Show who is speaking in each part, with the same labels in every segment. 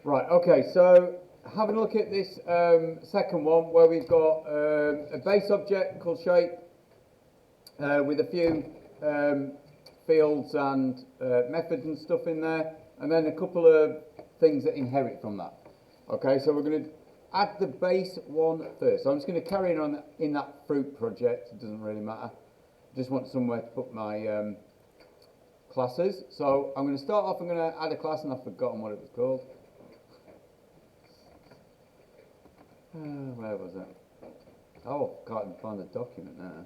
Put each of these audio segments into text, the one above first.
Speaker 1: Right, okay, so having a look at this second one where we've got a base object called shape with a few fields and methods and stuff in there, and then a couple of things that inherit from that. Okay, so we're going to add the base one first. So I'm just going to carry on in that fruit project. It doesn't really matter. Just want somewhere to put my classes. So I'm going to start off. I'm going to add a class, and I've forgotten what it was called. Where was it? Oh, can't even find the document now.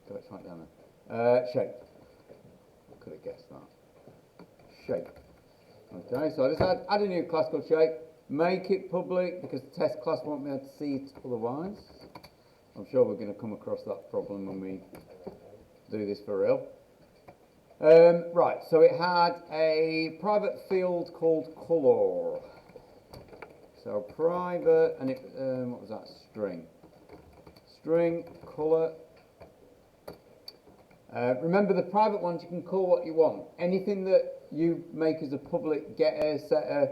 Speaker 1: Go, it's right down there. Shape. Could have guessed that. Shape. Okay, so I just add a new class called shape. Make it public because the test class won't be able to see it otherwise. I'm sure we're going to come across that problem when we do this for real. Right, so it had a private field called color. So private, and it what was that? String. String color. Remember the private ones you can call what you want. Anything that you make as a public getter, setter,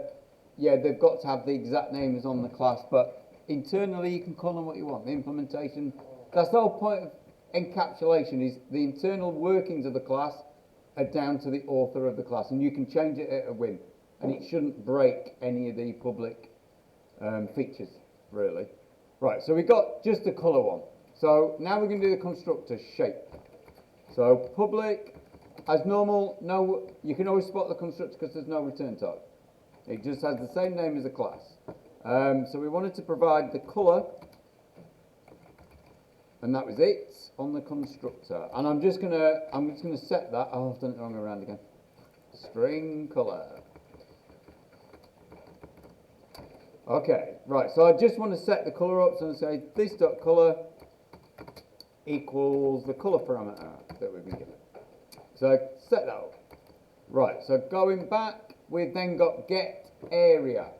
Speaker 1: yeah, they've got to have the exact name as on the class, but internally you can call them what you want. The implementation, that's the whole point of encapsulation, is the internal workings of the class are down to the author of the class, and you can change it at a whim, and it shouldn't break any of the public features, really. Right, so we've got just the colour one. So now we're going to do the constructor shape. So public, as normal, no, you can always spot the constructor because there's no return type. It just has the same name as a class. So we wanted to provide the colour, and that was it on the constructor. And I'm just gonna set that. Oh, I've done it the wrong way around again. String colour. Okay, right. So I just want to set the colour up. So I'm going to say this dot colour equals the colour parameter that we've been given. So set that up. Right. So going back, we've then got get area.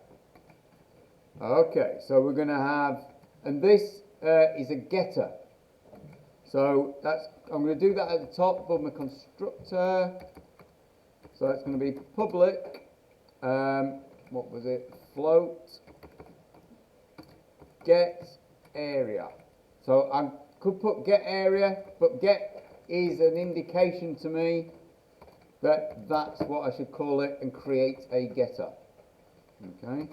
Speaker 1: Okay. So we're going to have, and this is a getter. So that's, I'm going to do that at the top above my constructor. So it's going to be public. What was it? Float. Get area. So I could put get area, but get is an indication to me that that's what I should call it and create a getter. Okay.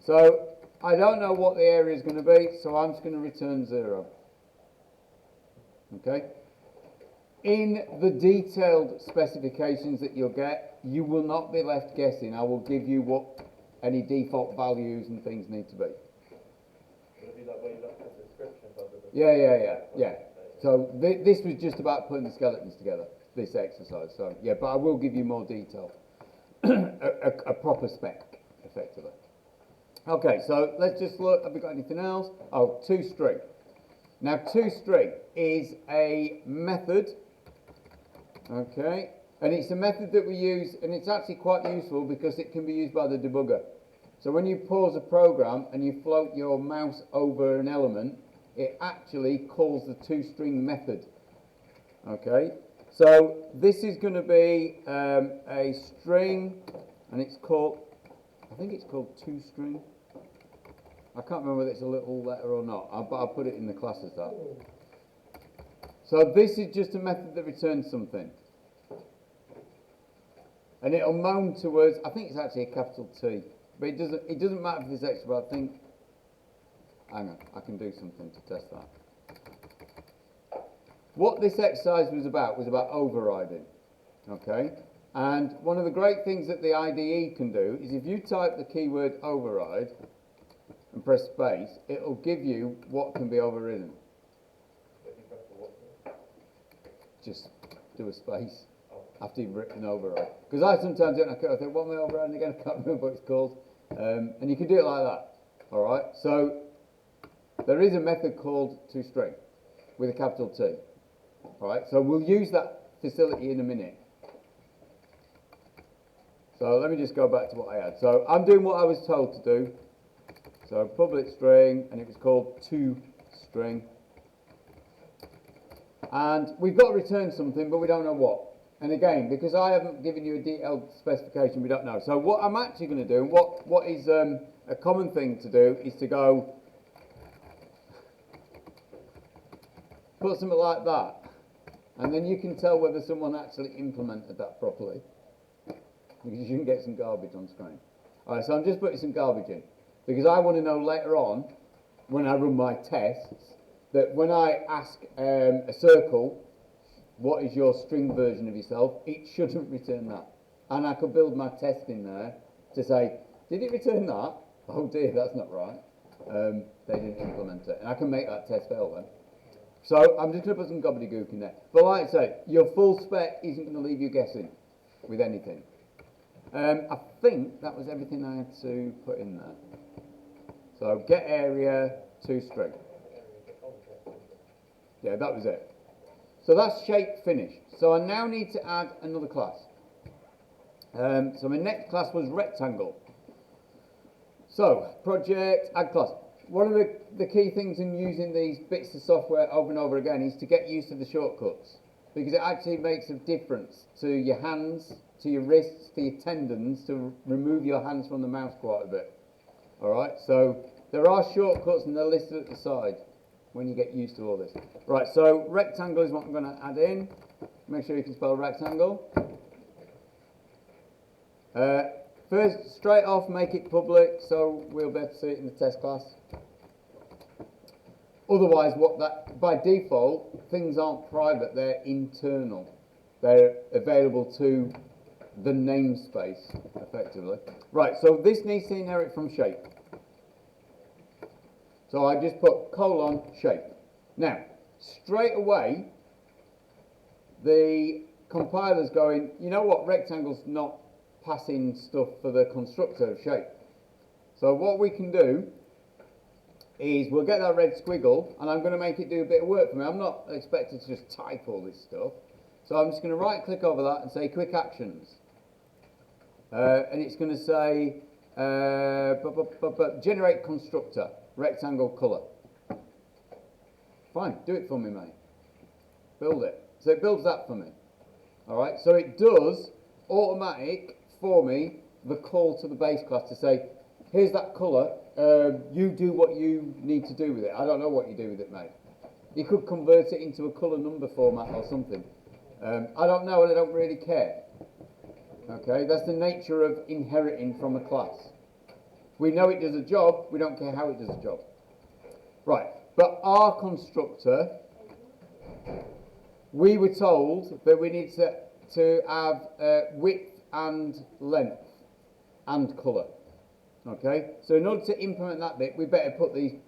Speaker 1: So I don't know what the area is going to be, so I'm just going to return 0. Okay. In the detailed specifications that you'll get, you will not be left guessing. I will give you what any default values and things need to be. Yeah. So this was just about putting the skeletons together, this exercise. So yeah, but I will give you more detail, a proper spec, effectively. Okay, so let's just look. Have we got anything else? Oh, toString. Now, toString is a method. Okay, and it's a method that we use, and it's actually quite useful because it can be used by the debugger. So when you pause a program and you float your mouse over an element, it actually calls the toString method. Okay, so this is going to be a string, and it's called, I think it's called toString. I can't remember whether it's a little letter or not, but I'll put it in the class as that. So this is just a method that returns something. And it'll moan to us, I think it's actually a capital T, but it doesn't matter if it's extra, but I think, hang on, I can do something to test that. What this exercise was about overriding, okay? And one of the great things that the IDE can do is if you type the keyword override and press space, it'll give you what can be overridden. Just do a space after you've written override. Because I sometimes don't, I think, what am I overriding again? I can't remember what it's called. And you can do it like that. All right. So there is a method called toString with a capital T. All right. So we'll use that facility in a minute. So let me just go back to what I had. So I'm doing what I was told to do. So public string, and it was called toString. And we've got to return something, but we don't know what. And again, because I haven't given you a detailed specification, we don't know. So what I'm actually going to do, and what is a common thing to do, is to go put something like that, and then you can tell whether someone actually implemented that properly, because you can get some garbage on screen. All right, so I'm just putting some garbage in, because I want to know later on, when I run my tests, that when I ask a circle, what is your string version of yourself, it shouldn't return that. And I could build my test in there to say, did it return that? Oh dear, that's not right. They didn't implement it. And I can make that test fail then. So I'm just going to put some gobbledygook in there. But like I say, your full spec isn't going to leave you guessing with anything. I think that was everything I had to put in there. So get area to string. Yeah, that was it. So that's shape finished. So I now need to add another class. So my next class was rectangle. So project, add class. One of the key things in using these bits of software over and over again is to get used to the shortcuts, because it actually makes a difference to your hands, to your wrists, to your tendons, to remove your hands from the mouse quite a bit. Alright, so there are shortcuts and they're listed at the side when you get used to all this. Right, so rectangle is what I'm going to add in. Make sure you can spell rectangle. First, straight off, make it public so we'll be able to see it in the test class. Otherwise, by default, things aren't private, they're internal. They're available to the namespace, effectively. Right, so this needs to inherit from shape. So I just put colon shape. Now, straight away, the compiler's going, you know what, rectangle's not passing stuff for the constructor of shape. So what we can do is we'll get that red squiggle, and I'm going to make it do a bit of work for me. I'm not expected to just type all this stuff. So I'm just going to right click over that and say quick actions. And it's going to say generate constructor, rectangle colour. Fine, do it for me, mate. Build it. So it builds that for me. Alright, so it does automatic for me the call to the base class to say, here's that colour, you do what you need to do with it. I don't know what you do with it, mate. You could convert it into a colour number format or something. I don't know and I don't really care. Okay, that's the nature of inheriting from a class. We know it does a job, we don't care how it does a job. Right, but our constructor, we were told that we need to have width and length and colour. Okay, so in order to implement that bit, we better put these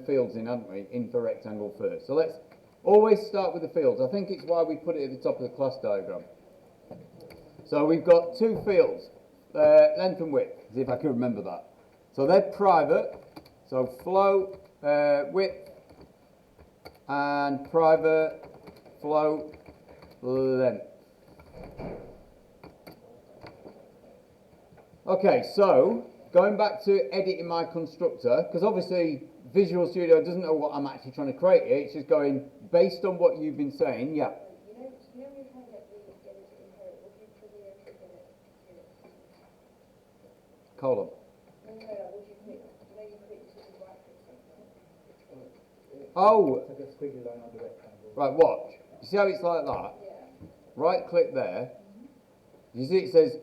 Speaker 1: fields in, haven't we, in for rectangle first. So let's always start with the fields. I think it's why we put it at the top of the class diagram. So we've got two fields, length and width, see if I can remember that. So they're private, so float, width, and private, float, length. Okay, so going back to editing my constructor, because obviously Visual Studio doesn't know what I'm actually trying to create here, it's just going based on what you've been saying, yeah.
Speaker 2: You know when you're trying to get the inherit, would you put the entry in it?
Speaker 1: Column.
Speaker 2: No, would you put, you put the right something?
Speaker 1: Oh!
Speaker 3: It's like a squiggly line on the rectangle.
Speaker 1: Right, watch. You see how it's like that?
Speaker 2: Yeah.
Speaker 1: Right click there. You see it says,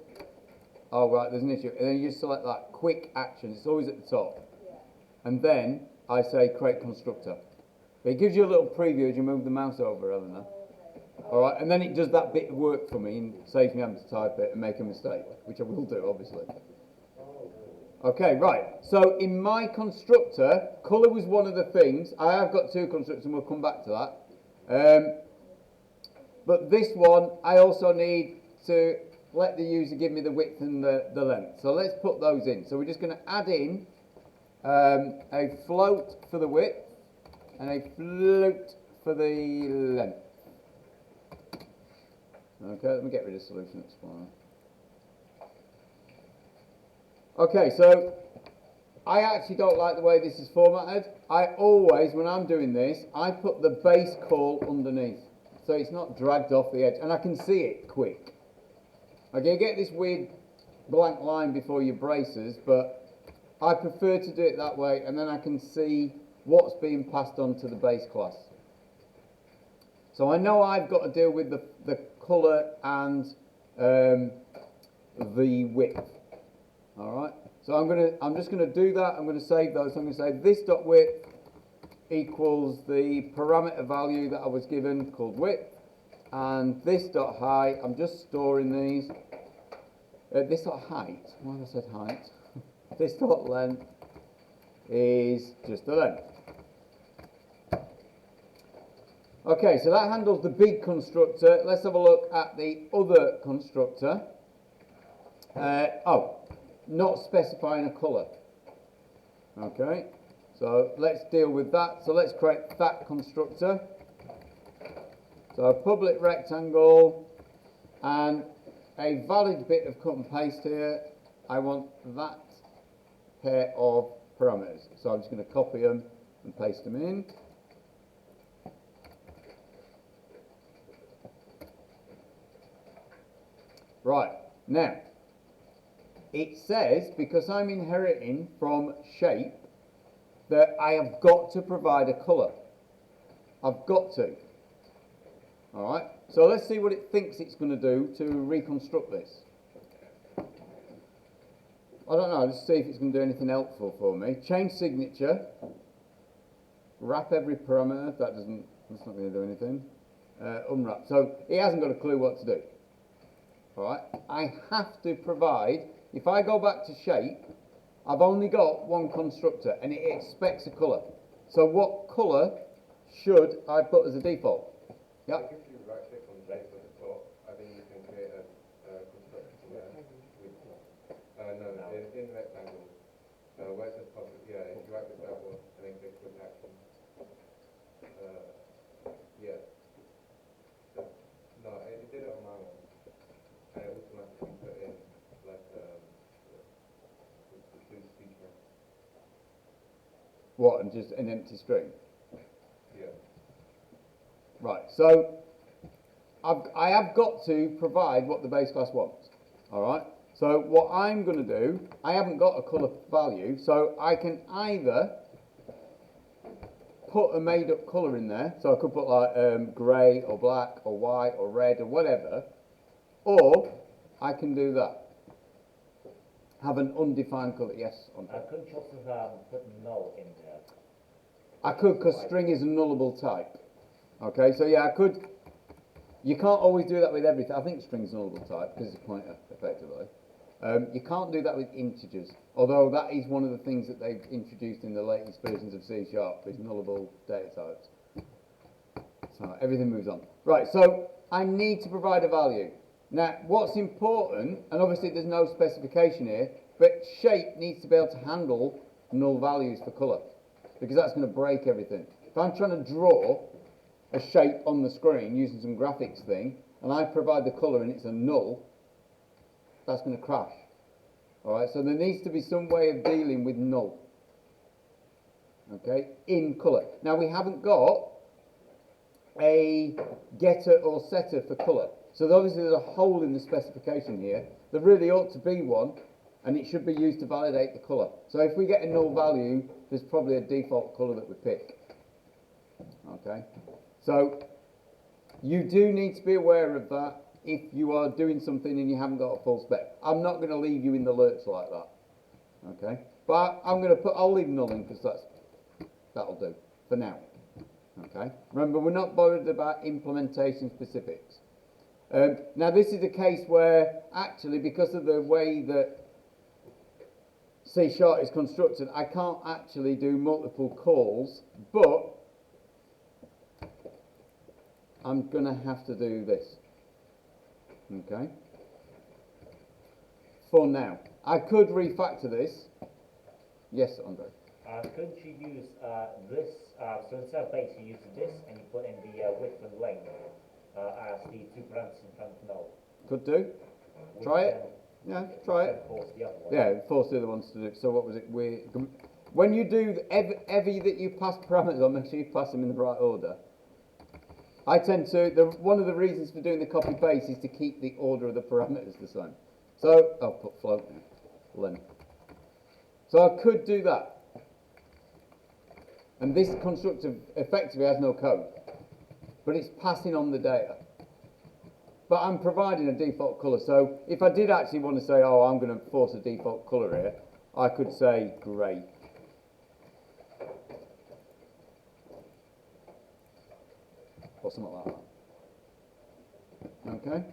Speaker 1: oh right, there's an issue. And then you just select that quick action. It's always at the top.
Speaker 2: Yeah.
Speaker 1: And then I say create constructor. It gives you a little preview as you move the mouse over, Eleanor. Alright, and then it does that bit of work for me and saves me having to type it and make a mistake, which I will do, obviously. Okay, right. So in my constructor, colour was one of the things. I have got two constructors and we'll come back to that. But this one, I also need to let the user give me the width and the length. So let's put those in. So we're just going to add in a float for the width and a float for the length. Okay, let me get rid of Solution Explorer. Okay, so I actually don't like the way this is formatted. I always, when I'm doing this, I put the base call underneath. so it's not dragged off the edge, and I can see it quick. Okay, you get this weird blank line before your braces, but I prefer to do it that way, and then I can see what's being passed on to the base class. So I know I've got to deal with the colour and the width. All right. So I'm just gonna do that. I'm gonna save those. I'm gonna say this dot width equals the parameter value that I was given called width, and this dot height. I'm just storing these. This dot height. Why have I said height? This dot length is just the length. Okay, so that handles the big constructor. Let's have a look at the other constructor. Not specifying a colour. Okay, so let's deal with that. So let's create that constructor. So a public rectangle and a valid bit of cut and paste here. I want that pair of parameters. So I'm just going to copy them and paste them in. Right, now, it says, because I'm inheriting from shape, that I have got to provide a colour. I've got to. Alright, so let's see what it thinks it's going to do to reconstruct this. I don't know, let's see if it's going to do anything helpful for me. Change signature. Wrap every parameter. That's not going to do anything. Unwrap. So it hasn't got a clue what to do. Alright, I have to provide, if I go back to shape, I've only got one constructor and it expects a colour. So what colour should I put as a default? Yep.
Speaker 4: If you right click on shape at the top, I think you can create a construction there. In rectangle. Where it says public, yeah, if you right click that one and then click quick action. Yeah. No, it did it on my one. And it automatically put in like the blue speaker.
Speaker 1: What, and just an empty string?
Speaker 4: Yeah.
Speaker 1: Right, so I have got to provide what the base class wants. Alright, so what I'm going to do, I haven't got a colour value, so I can either put a made up colour in there, so I could put like grey or black or white or red or whatever, or I can do that. Have an undefined colour, yes.
Speaker 5: Couldn't you also put null in there?
Speaker 1: I could, because string is a nullable type. Okay, so yeah, I could. You can't always do that with everything. I think string's nullable type because it's a pointer, effectively. You can't do that with integers, although that is one of the things that they've introduced in the latest versions of C# is nullable data types. So everything moves on. Right, so I need to provide a value. Now, what's important, and obviously there's no specification here, but shape needs to be able to handle null values for colour, because that's going to break everything. If I'm trying to draw a shape on the screen using some graphics thing, and I provide the colour and it's a null, that's going to crash. Alright, so there needs to be some way of dealing with null. Okay, in colour. Now we haven't got a getter or setter for colour. So obviously there's a hole in the specification here. There really ought to be one, and it should be used to validate the colour. So if we get a null value, there's probably a default colour that we pick. Okay, so you do need to be aware of that if you are doing something and you haven't got a full spec. I'm not going to leave you in the lurch like that. Okay, but I'll leave null in because that'll do for now. Okay, remember we're not bothered about implementation specifics. Now this is a case where actually, because of the way that C# is constructed, I can't actually do multiple calls, but I'm going to have to do this. Okay, for now. I could refactor this. Yes, Andre.
Speaker 5: Couldn't you use this, so instead of base you use this and you put in the width and length as the two parameters in front of null?
Speaker 1: Could do. Try it. Yeah, try it.
Speaker 5: Force the other one.
Speaker 1: Yeah, force the other ones to do. So what was it? When you do every that you pass parameters on, make sure you pass them in the right order. I tend to, one of the reasons for doing the copy paste is to keep the order of the parameters the same. So, I'll put float now, length. So I could do that. And this constructor effectively has no code, but it's passing on the data. But I'm providing a default colour, so if I did actually want to say, oh, I'm going to force a default colour here, I could say grey. Or something like that. Okay?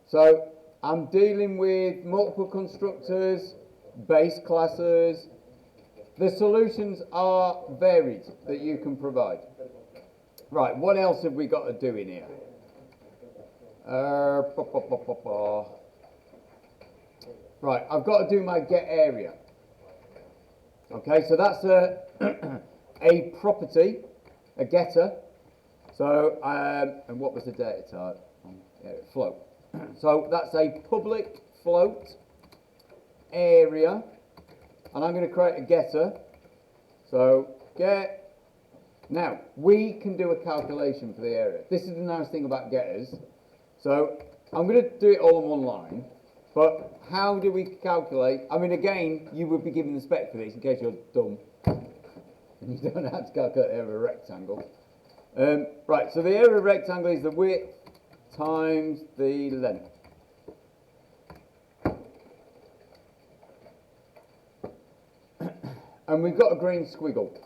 Speaker 1: So, I'm dealing with multiple constructors, base classes. The solutions are varied that you can provide. Right, what else have we got to do in here? Right, I've got to do my get area. Okay, so that's a, a property, a getter. So, and what was the data type? Float. So that's a public float area, and I'm going to create a getter. So get. Now we can do a calculation for the area. This is the nice thing about getters. So I'm going to do it all in one line. But how do we calculate? I mean, again, you would be given the spec for this in case you're dumb and you don't know how to calculate the area of a rectangle. Right. So the area of a rectangle is the width times the length. And we've got a green squiggle.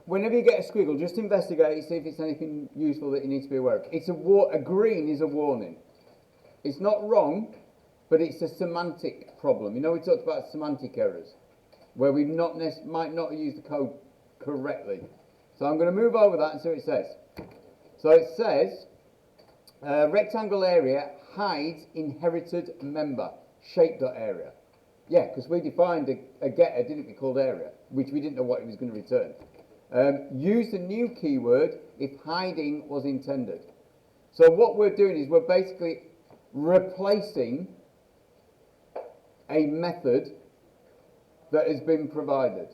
Speaker 1: Whenever you get a squiggle, just investigate, see if it's anything useful that you need to be aware of. It's a green is a warning. It's not wrong, but it's a semantic problem. You know, we talked about semantic errors, where we might not use the code correctly. So I'm going to move over that and see what it says. So it says, rectangle area hides inherited member, shape.area. Yeah, because we defined a getter, didn't we, called area, which we didn't know what it was going to return. Use the new keyword if hiding was intended. So what we're doing is we're basically replacing a method that has been provided.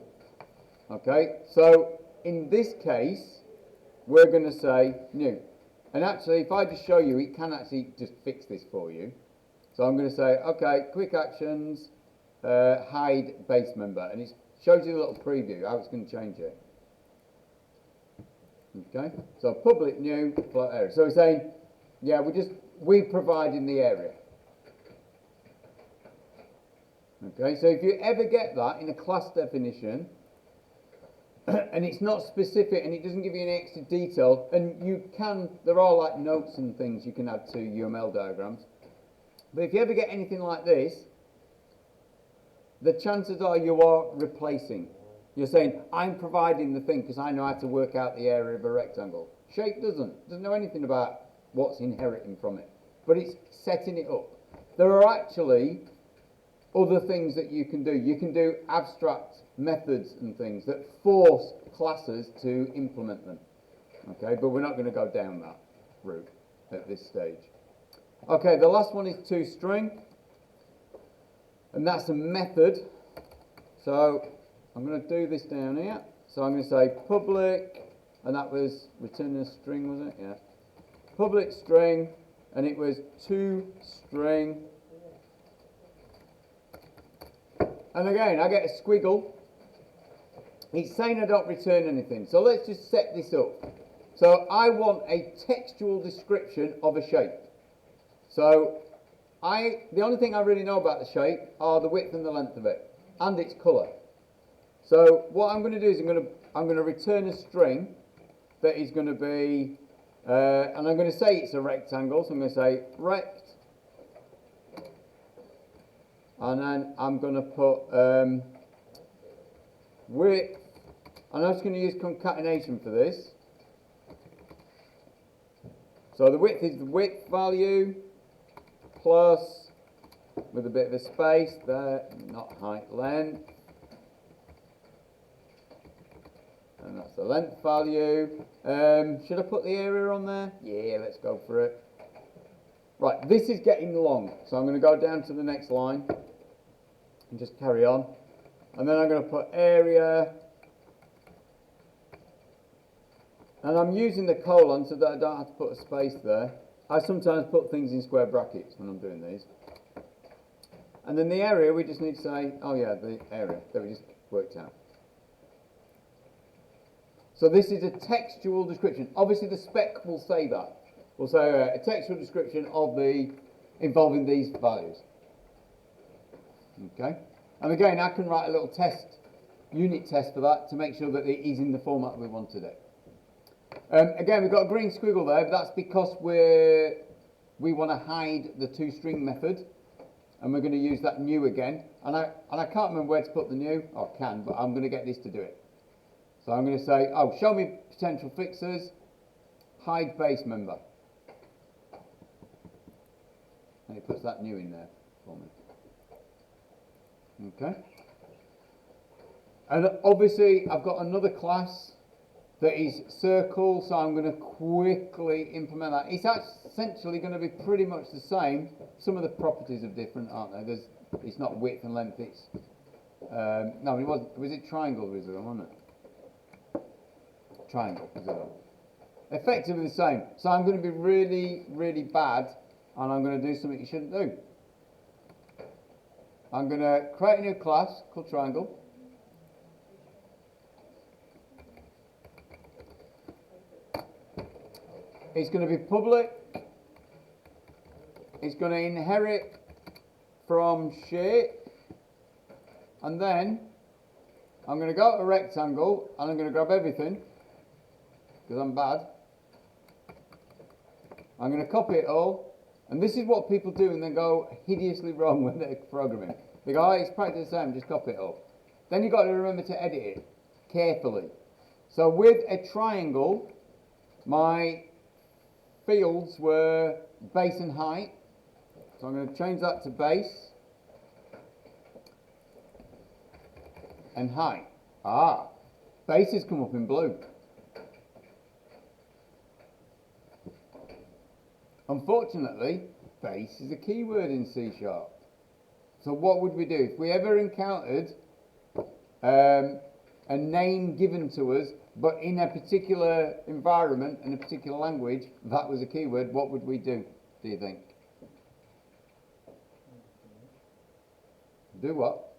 Speaker 1: Okay, so in this case, we're going to say new. And actually, if I just show you, it can actually just fix this for you. So I'm going to say, okay, quick actions, hide base member. And it shows you a little preview how it's going to change it. Okay, so public new float area. So we're saying, yeah, we provide in the area. Okay, so if you ever get that in a class definition, and it's not specific and it doesn't give you any extra detail, and there are like notes and things you can add to UML diagrams. But if you ever get anything like this, the chances are you are replacing. You're saying, I'm providing the thing because I know how to work out the area of a rectangle. Shape doesn't know anything about what's inheriting from it, but it's setting it up. There are actually other things that you can do. You can do abstract methods and things that force classes to implement them. Okay, but we're not going to go down that route at this stage. Okay, the last one is toString, and that's a method. So I'm going to do this down here. So I'm going to say public, and that was returning a string, was it? Yeah. Public string, and it was toString. And again, I get a squiggle. It's saying I don't return anything. So let's just set this up. So I want a textual description of a shape. So the only thing I really know about the shape are the width and the length of it, and its colour. So what I'm going to do is I'm going to return a string that is going to be, and I'm going to say it's a rectangle. So I'm going to say rect. And then I'm going to put width, and I'm just going to use concatenation for this. So the width is the width value plus, with a bit of a space there, not height, length. And that's the length value. Should I put the area on there? Yeah, let's go for it. Right, this is getting long, so I'm going to go down to the next line and just carry on. And then I'm going to put area And I'm using the colon so that I don't have to put a space there. I sometimes put things in square brackets when I'm doing these. And then the area, we just need to say, oh yeah, the area that we just worked out. So this is a textual description. Obviously the spec will say that. We'll say a textual description of the involving these values. Okay? And again, I can write a little test, unit test for that to make sure that it is in the format we wanted it. Again, we've got a green squiggle there, but that's because we want to hide the toString method, and we're going to use that new again. And I can't remember where to put the new. Oh, I can, but I'm going to get this to do it. So I'm going to say, oh, show me potential fixes, hide base member. And it puts that new in there for me. Okay. And obviously, I've got another class that is circle, so I'm going to quickly implement that. It's essentially going to be pretty much the same. Some of the properties are different, aren't they? It's not width and length. It's no, it wasn't. Was it triangle visible, wasn't it? Triangle visible. Effectively the same. So I'm going to be really, really bad, and I'm going to do something you shouldn't do. I'm going to create a new class called triangle. It's going to be public. It's going to inherit from shape. And then I'm going to go to a rectangle and I'm going to grab everything because I'm bad. I'm going to copy it all. And this is what people do and then go hideously wrong when they're programming. They go, oh, it's practically the same, just copy it all. Then you've got to remember to edit it carefully. So with a triangle, my fields were base and height. So I'm going to change that to base and height. Ah, base has come up in blue. Unfortunately, base is a keyword in C#. So what would we do? If we ever encountered a name given to us, but in a particular environment, in a particular language, that was a keyword, what would we do you think? Do what?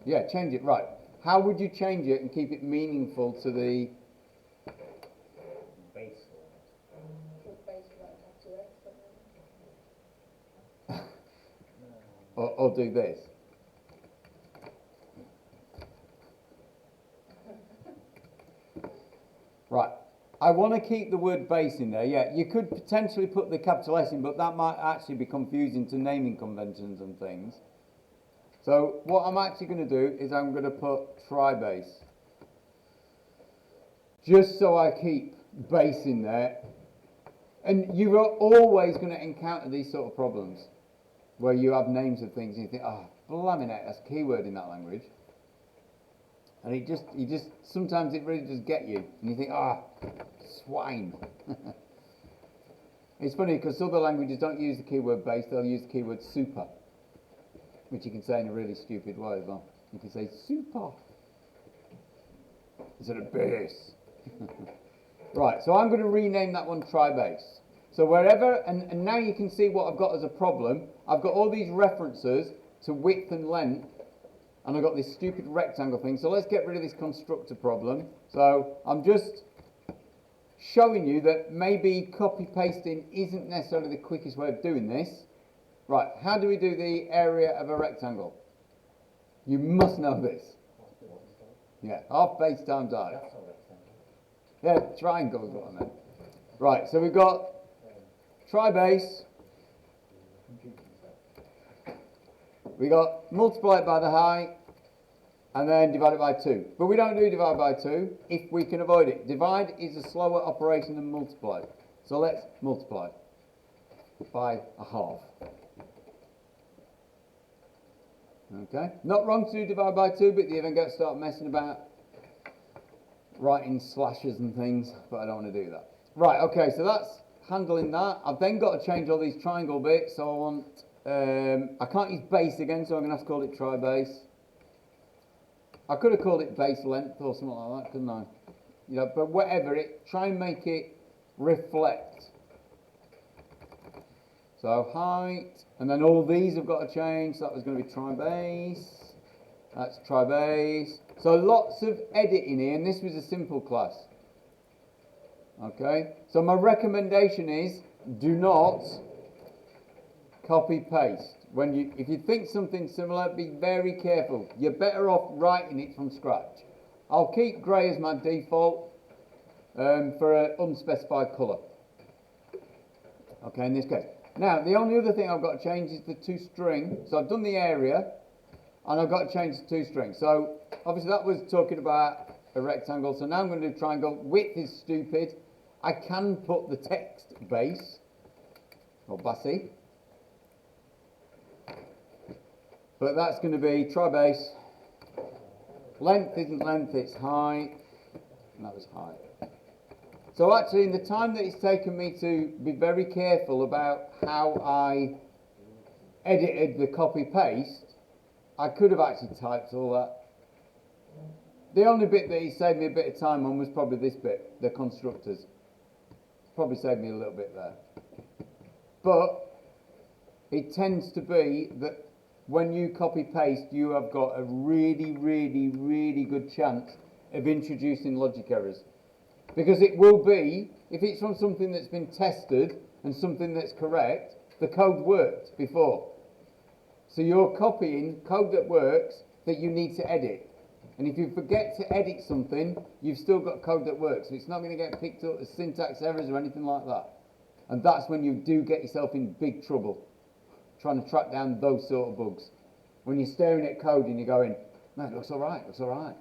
Speaker 1: Yeah, change it, right. How would you change it and keep it meaningful to the...
Speaker 5: Base.
Speaker 2: Put base right after X,
Speaker 1: or do this? Right, I want to keep the word base in there. Yeah, you could potentially put the capital S in, but that might actually be confusing to naming conventions and things. So what I'm actually going to do is I'm going to put try base. Just so I keep base in there. And you are always going to encounter these sort of problems where you have names of things and you think, oh, blimey, that's a keyword in that language. And you just, sometimes it really does get you. And you think, ah, swine. It's funny because other languages don't use the keyword base, they'll use the keyword super. Which you can say in a really stupid way as well. You can say super instead of base. Right, so I'm going to rename that one try base. So wherever, and now you can see what I've got as a problem. I've got all these references to width and length. And I've got this stupid rectangle thing. So let's get rid of this constructor problem. So I'm just showing you that maybe copy pasting isn't necessarily the quickest way of doing this. Right, how do we do the area of a rectangle? You must know this. Yeah, half base times height.
Speaker 5: That's not rectangle.
Speaker 1: Yeah, triangle is what I meant. Right, so we've got try base. We got multiply it by the height and then divide it by 2. But we don't do divide by 2 if we can avoid it. Divide is a slower operation than multiply. So let's multiply by a half. Okay, not wrong to do divide by 2, but you then get to start messing about writing slashes and things, but I don't want to do that. Right, okay, so that's handling that. I've then got to change all these triangle bits, so I want... I can't use base again, so I'm going to have to call it try base. I could have called it base length or something like that, couldn't I? you know, but whatever it, try and make it reflect. So height, and then all these have got to change. So that was going to be tri-base. That's tri-base. So lots of editing here, and this was a simple class. Okay, so my recommendation is do not copy paste. If you think something similar, be very careful. You're better off writing it from scratch. I'll keep grey as my default for an unspecified colour. Okay, in this case. Now, the only other thing I've got to change is the toString. So I've done the area, and I've got to change the toString. So obviously that was talking about a rectangle. So now I'm going to do triangle. Width is stupid. I can put the text base, or basi. But that's going to be tri-base. Length isn't length, it's height. And that was height. So actually, in the time that it's taken me to be very careful about how I edited the copy-paste, I could have actually typed all that. The only bit that he saved me a bit of time on was probably this bit, the constructors. Probably saved me a little bit there. But it tends to be that when you copy-paste, you have got a really, really, really good chance of introducing logic errors. Because it will be, if it's from something that's been tested and something that's correct, the code worked before. So you're copying code that works that you need to edit. And if you forget to edit something, you've still got code that works. So it's not going to get picked up as syntax errors or anything like that. And that's when you do get yourself in big trouble, trying to track down those sort of bugs. When you're staring at code and you're going, no, it looks all right, looks all right.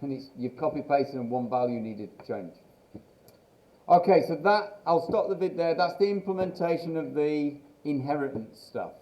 Speaker 1: And you've copy-pasted and one value needed to change. Okay, so I'll stop the vid there. That's the implementation of the inheritance stuff.